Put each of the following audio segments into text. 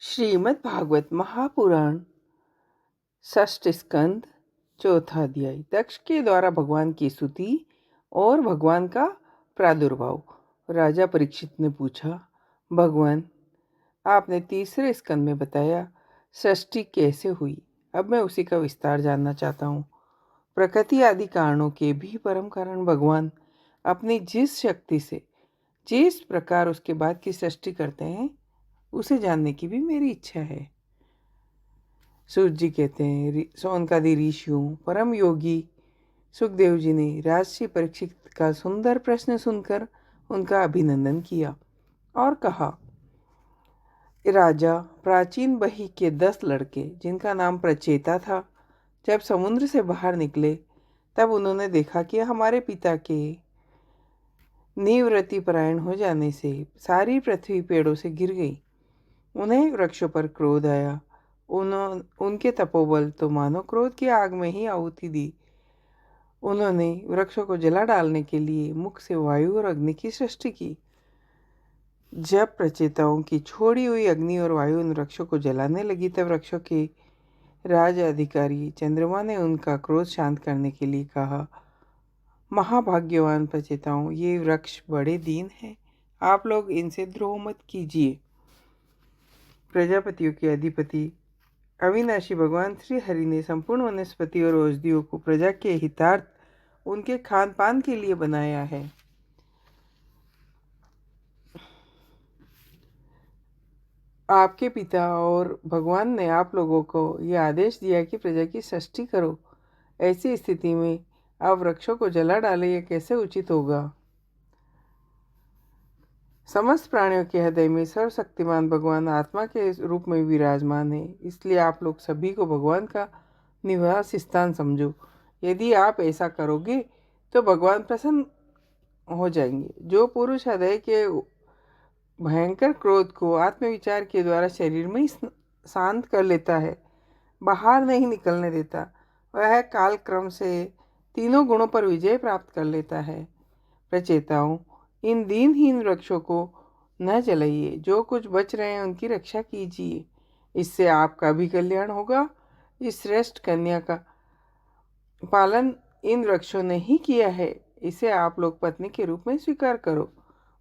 श्रीमद् भागवत महापुराण षष्ठ स्कंद चौथा अध्याय। दक्ष के द्वारा भगवान की स्तुति और भगवान का प्रादुर्भाव। राजा परीक्षित ने पूछा, भगवान, आपने तीसरे स्कंद में बताया सृष्टि कैसे हुई। अब मैं उसी का विस्तार जानना चाहता हूँ। प्रकृति आदि कारणों के भी परम कारण भगवान अपनी जिस शक्ति से जिस प्रकार उसके बाद की सृष्टि करते हैं, उसे जानने की भी मेरी इच्छा है। सूत जी कहते हैं, सौनकादि ऋषियों परम योगी सुखदेव जी ने राजर्षि परीक्षित का सुंदर प्रश्न सुनकर उनका अभिनंदन किया और कहा, राजा, प्राचीन बही के 10 लड़के जिनका नाम प्रचेता था, जब समुद्र से बाहर निकले तब उन्होंने देखा कि हमारे पिता के निवृत्ति परायण हो जाने से सारी पृथ्वी पेड़ों से गिर गई। उन्हें वृक्षों पर क्रोध आया। उनके तपोबल तो मानो क्रोध की आग में ही आहुति दी। उन्होंने वृक्षों को जला डालने के लिए मुख से वायु और अग्नि की सृष्टि की। जब प्रचेताओं की छोड़ी हुई अग्नि और वायु उन वृक्षों को जलाने लगी, तब वृक्षों के राज अधिकारी चंद्रमा ने उनका क्रोध शांत करने के लिए कहा, महाभाग्यवान प्रचेताओं, ये वृक्ष बड़े दीन हैं, आप लोग इनसे द्रोह मत कीजिए। प्रजापतियों के अधिपति अविनाशी भगवान श्री हरि ने संपूर्ण वनस्पति और औषधियों को प्रजा के हितार्थ उनके खान पान के लिए बनाया है। आपके पिता और भगवान ने आप लोगों को यह आदेश दिया कि प्रजा की सृष्टि करो। ऐसी स्थिति में आप वृक्षों को जला डालें, यह कैसे उचित होगा। समस्त प्राणियों के हृदय में सर्वशक्तिमान भगवान आत्मा के रूप में विराजमान है, इसलिए आप लोग सभी को भगवान का निवास स्थान समझो। यदि आप ऐसा करोगे तो भगवान प्रसन्न हो जाएंगे। जो पुरुष हृदय के भयंकर क्रोध को आत्मविचार के द्वारा शरीर में ही शांत कर लेता है, बाहर नहीं निकलने देता, वह काल क्रम से तीनों गुणों पर विजय प्राप्त कर लेता है। प्रचेताओं, इन दीनहीन वृक्षों को न जलाइए, जो कुछ बच रहे हैं उनकी रक्षा कीजिए, इससे आपका भी कल्याण होगा। इस श्रेष्ठ कन्या का पालन इन वृक्षों ने ही किया है, इसे आप लोग पत्नी के रूप में स्वीकार करो।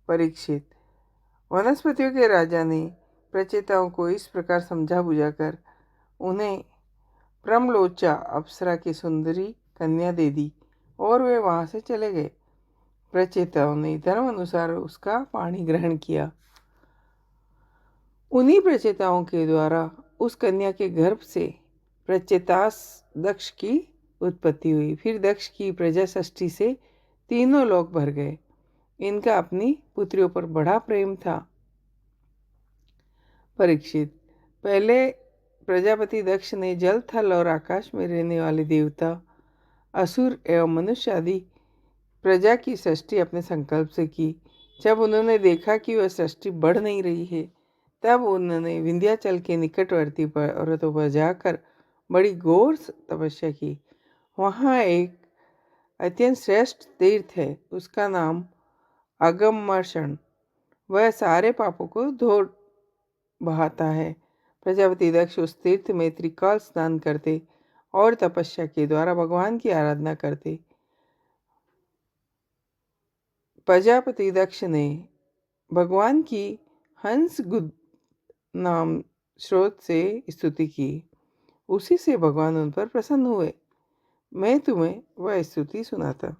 परीक्षित, वनस्पतियों के राजा ने प्रचेताओं को इस प्रकार समझा बुझाकर उन्हें प्रमलोचा अप्सरा की सुंदरी कन्या दे दी और वे वहां से चले गए। प्रचेताओं ने धर्म अनुसार उसका पानी ग्रहण किया। उन्हीं प्रचेताओं के द्वारा उस कन्या के गर्भ से प्रचेतास दक्ष की उत्पत्ति हुई। फिर दक्ष की प्रजा षष्ठी से तीनों लोक भर गए। इनका अपनी पुत्रियों पर बड़ा प्रेम था। परीक्षित, पहले प्रजापति दक्ष ने जल, थल और आकाश में रहने वाले देवता, असुर एवं मनुष्य आदि प्रजा की सृष्टि अपने संकल्प से की। जब उन्होंने देखा कि वह सृष्टि बढ़ नहीं रही है, तब उन्होंने विंध्याचल के निकटवर्ती पर्वतों पर जाकर बड़ी घोर तपस्या की। वहाँ एक अत्यंत श्रेष्ठ तीर्थ है, उसका नाम अगमर्षण। वह सारे पापों को धो बहाता है। प्रजापति दक्ष उस तीर्थ में त्रिकाल स्नान करते और तपस्या के द्वारा भगवान की आराधना करते। प्रजापति दक्ष ने भगवान की हंस गुद नाम स्रोत से स्तुति की। उसी से भगवान उन पर प्रसन्न हुए। मैं तुम्हें वह स्तुति सुनाता।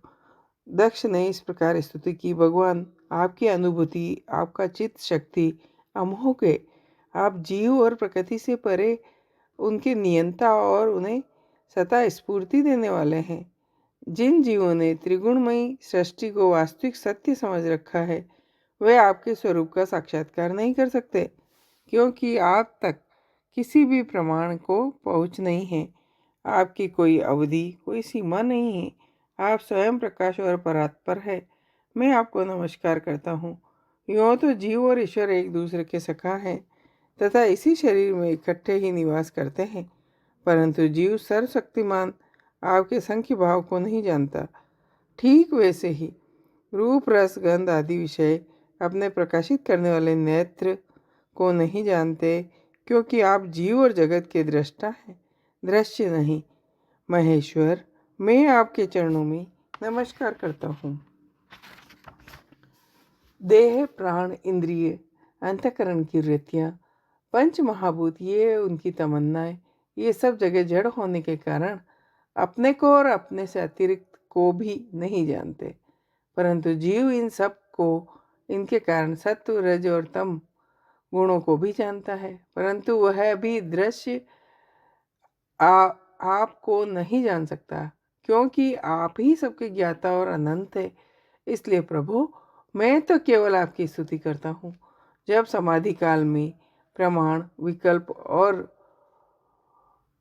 दक्ष ने इस प्रकार स्तुति की, भगवान, आपकी अनुभूति, आपका चित्त शक्ति अमोघ है। आप जीव और प्रकृति से परे उनके नियंता और उन्हें सदा स्फूर्ति देने वाले हैं। जिन जीवों ने त्रिगुणमयी सृष्टि को वास्तविक सत्य समझ रखा है, वे आपके स्वरूप का साक्षात्कार नहीं कर सकते, क्योंकि आप तक किसी भी प्रमाण को पहुँच नहीं है। आपकी कोई अवधि, कोई सीमा नहीं है। आप स्वयं प्रकाश और परात्पर है। मैं आपको नमस्कार करता हूँ। यूँ तो जीव और ईश्वर एक दूसरे के सखा हैं तथा इसी शरीर में इकट्ठे ही निवास करते हैं, परंतु जीव सर्वशक्तिमान आपके संख्य भाव को नहीं जानता। ठीक वैसे ही रूप, रस, गंध आदि विषय अपने प्रकाशित करने वाले नेत्र को नहीं जानते। क्योंकि आप जीव और जगत के दृष्टा हैं, दृश्य नहीं। महेश्वर, मैं आपके चरणों में नमस्कार करता हूँ। देह, प्राण, इंद्रिय, अंतःकरण की वृत्तियाँ, पंच महाभूत, ये उनकी तमन्नाएं, ये सब जगह जड़ होने के कारण अपने को और अपने से अतिरिक्त को भी नहीं जानते। परंतु जीव इन सब को, इनके कारण सत्व, रज और तम गुणों को भी जानता है, परंतु वह भी दृश्य आपको नहीं जान सकता, क्योंकि आप ही सबके ज्ञाता और अनंत है। इसलिए प्रभु, मैं तो केवल आपकी स्तुति करता हूँ। जब समाधि काल में प्रमाण, विकल्प और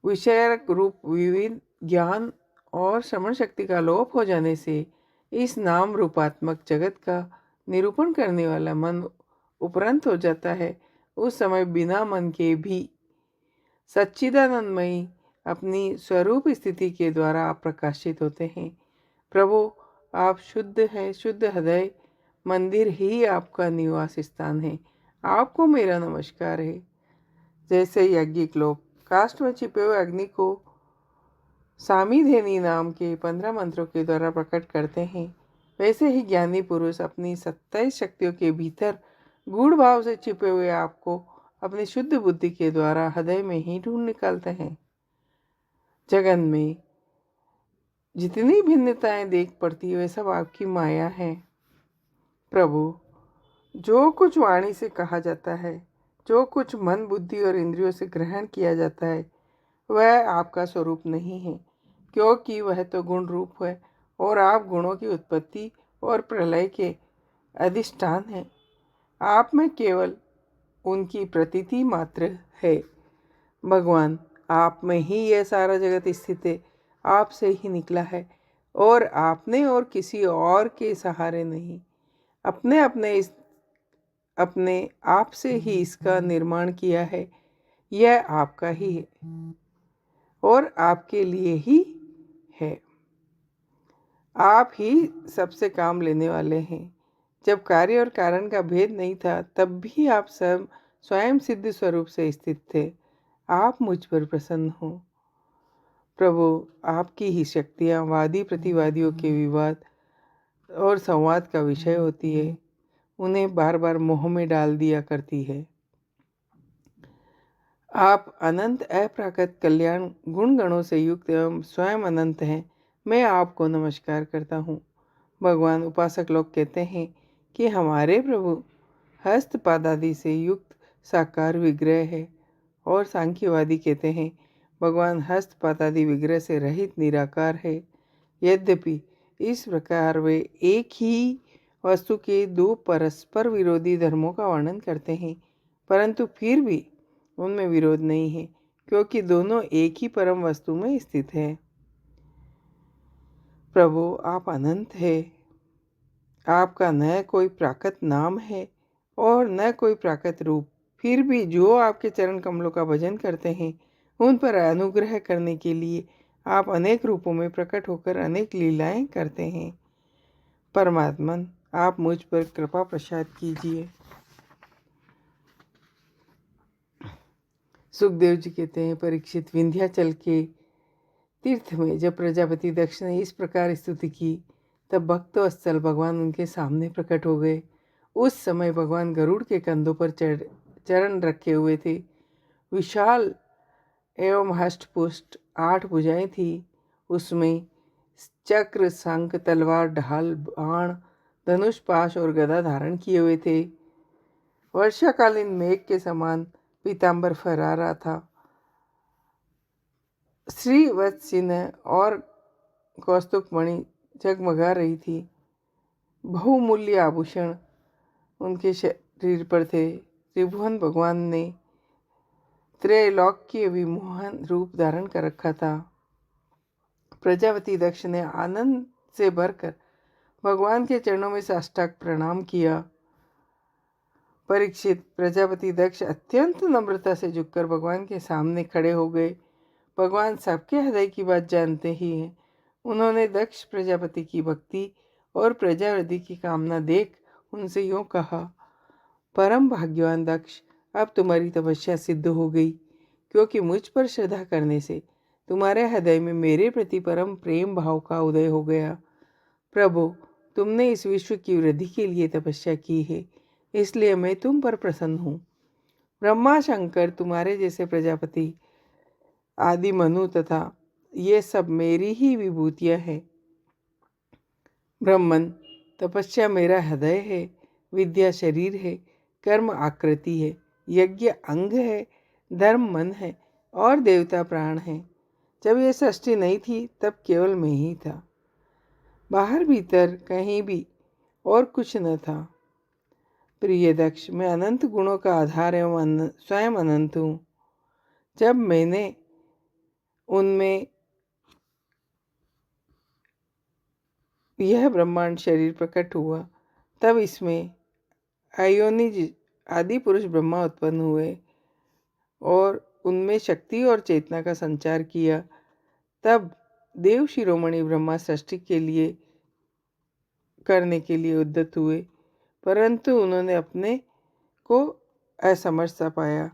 विषयक रूप विविध ज्ञान और श्रवण शक्ति का लोप हो जाने से इस नाम रूपात्मक जगत का निरूपण करने वाला मन उपरंत हो जाता है, उस समय बिना मन के भी सच्चिदानंदमयी अपनी स्वरूप स्थिति के द्वारा आप प्रकाशित होते हैं। प्रभु, आप शुद्ध हैं, शुद्ध हृदय मंदिर ही आपका निवास स्थान है। आपको मेरा नमस्कार है। जैसे यज्ञिक लोग काष्ठ में छिपे हुए अग्नि को सामीधेनी नाम के 15 मंत्रों के द्वारा प्रकट करते हैं, वैसे ही ज्ञानी पुरुष अपनी 27 शक्तियों के भीतर गूढ़ भाव से छिपे हुए आपको अपनी शुद्ध बुद्धि के द्वारा हृदय में ही ढूंढ निकालते हैं। जगन में जितनी भिन्नताएं देख पड़ती है, वे सब आपकी माया है। प्रभु, जो कुछ वाणी से कहा जाता है, जो कुछ मन, बुद्धि और इंद्रियों से ग्रहण किया जाता है, वह आपका स्वरूप नहीं है, क्योंकि वह तो गुण रूप है और आप गुणों की उत्पत्ति और प्रलय के अधिष्ठान हैं। आप में केवल उनकी प्रतीति मात्र है। भगवान, आप में ही यह सारा जगत स्थित है, आपसे ही निकला है और आपने और किसी और के सहारे नहीं, अपने आप से ही इसका निर्माण किया है। यह आपका ही है और आपके लिए ही है। आप ही सबसे काम लेने वाले हैं। जब कार्य और कारण का भेद नहीं था, तब भी आप सब स्वयं सिद्ध स्वरूप से स्थित थे। आप मुझ पर प्रसन्न हो। प्रभु, आपकी ही शक्तियाँ वादी प्रतिवादियों के विवाद और संवाद का विषय होती है, उन्हें बार बार मोह में डाल दिया करती है। आप अनंत अप्राकृत कल्याण गुण गणों से युक्त एवं स्वयं अनंत हैं। मैं आपको नमस्कार करता हूँ। भगवान, उपासक लोग कहते हैं कि हमारे प्रभु हस्त पादादि से युक्त साकार विग्रह है, और सांख्यवादी कहते हैं भगवान हस्त पादादि विग्रह से रहित निराकार है। यद्यपि इस प्रकार वे एक ही वस्तु के दो परस्पर विरोधी धर्मों का वर्णन करते हैं, परंतु फिर भी उनमें विरोध नहीं है, क्योंकि दोनों एक ही परम वस्तु में स्थित है। प्रभु, आप अनंत है। आपका न कोई प्राकृत नाम है और न कोई प्राकृत रूप। फिर भी जो आपके चरण कमलों का भजन करते हैं, उन पर अनुग्रह करने के लिए आप अनेक रूपों में प्रकट होकर अनेक लीलाएं करते हैं। परमात्मन, आप मुझ पर कृपा प्रसाद कीजिए। सुखदेव जी कहते हैं, परीक्षित, विंध्याचल के तीर्थ में जब प्रजापति दक्ष ने इस प्रकार स्तुति की, तब भक्तवत्सल भगवान उनके सामने प्रकट हो गए। उस समय भगवान गरुड़ के कंधों पर चरण रखे हुए थे। विशाल एवं हष्टपुष्ट 8 भुजाएं थी। उसमें चक्र, शंख, तलवार, ढाल, बाण, धनुष, पाश और गदा धारण किए हुए थे। वर्षाकालीन मेघ के समान पीताम्बर फहरा रहा था। श्रीवत्सिन और कौस्तुभमणि जगमगा रही थी। बहुमूल्य आभूषण उनके शरीर पर थे। त्रिभुवन भगवान ने त्रैलोक्य विमोहन रूप धारण कर रखा था। प्रजापति दक्ष ने आनंद से भरकर भगवान के चरणों में साष्टांग प्रणाम किया। परीक्षित, प्रजापति दक्ष अत्यंत नम्रता से झुककर भगवान के सामने खड़े हो गए। भगवान सबके हृदय की बात जानते ही हैं। उन्होंने दक्ष प्रजापति की भक्ति और प्रजावृद्धि की कामना देख उनसे यूँ कहा, परम भाग्यवान दक्ष, अब तुम्हारी तपस्या सिद्ध हो गई, क्योंकि मुझ पर श्रद्धा करने से तुम्हारे हृदय में मेरे प्रति परम प्रेम भाव का उदय हो गया। प्रभु, तुमने इस विश्व की वृद्धि के लिए तपस्या की है, इसलिए मैं तुम पर प्रसन्न हूँ। ब्रह्मा, शंकर, तुम्हारे जैसे प्रजापति आदि मनु तथा ये सब मेरी ही विभूतियाँ हैं। ब्रह्मन, तपस्या मेरा हृदय है, विद्या शरीर है, कर्म आकृति है, यज्ञ अंग है, धर्म मन है और देवता प्राण है। जब यह सृष्टि नहीं थी तब केवल मैं ही था, बाहर भीतर कहीं भी और कुछ न था। प्रिय दक्ष, मैं अनंत गुणों का आधार एवं स्वयं अनंत हूँ। जब मैंने उनमें यह ब्रह्मांड शरीर प्रकट हुआ, तब इसमें अयोनिज आदि पुरुष ब्रह्मा उत्पन्न हुए और उनमें शक्ति और चेतना का संचार किया। तब देव शिरोमणि ब्रह्मा सृष्टि के लिए करने के लिए उद्यत हुए, परंतु उन्होंने अपने को असमर्थता पाया।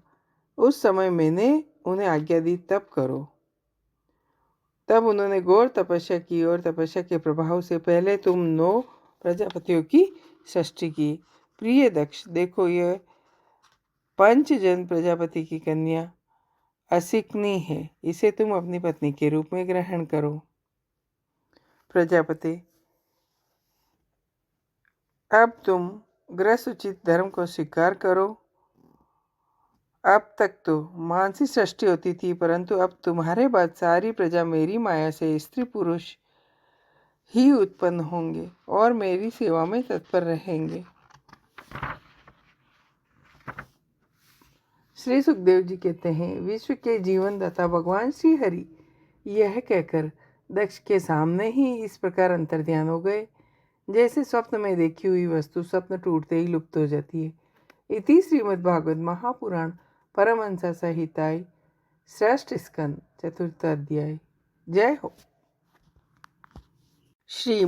उस समय मैंने उन्हें आज्ञा दी, तब करो। तब उन्होंने घोर तपस्या की और तपस्या के प्रभाव से पहले तुम 9 प्रजापतियों की सृष्टि की। प्रिय दक्ष, देखो, यह पंचजन प्रजापति की कन्या असिकनी है, इसे तुम अपनी पत्नी के रूप में ग्रहण करो। प्रजापति, अब तुम ग्रस उचित धर्म को स्वीकार करो। अब तक तो मानसी सृष्टि होती थी, परंतु अब तुम्हारे बाद सारी प्रजा मेरी माया से स्त्री पुरुष ही उत्पन्न होंगे और मेरी सेवा में तत्पर रहेंगे। श्री सुखदेव जी कहते हैं, विश्व के जीवनदाता भगवान श्री हरि यह कहकर दक्ष के सामने ही इस प्रकार अंतर्ध्यान हो गए, जैसे स्वप्न में देखी हुई वस्तु स्वप्न टूटते ही लुप्त हो जाती है। इति श्रीमद्भागवत महापुराण परमहंस संहिताय षष्ठ स्कंद चतुर्थ अध्याय। जय हो। श्री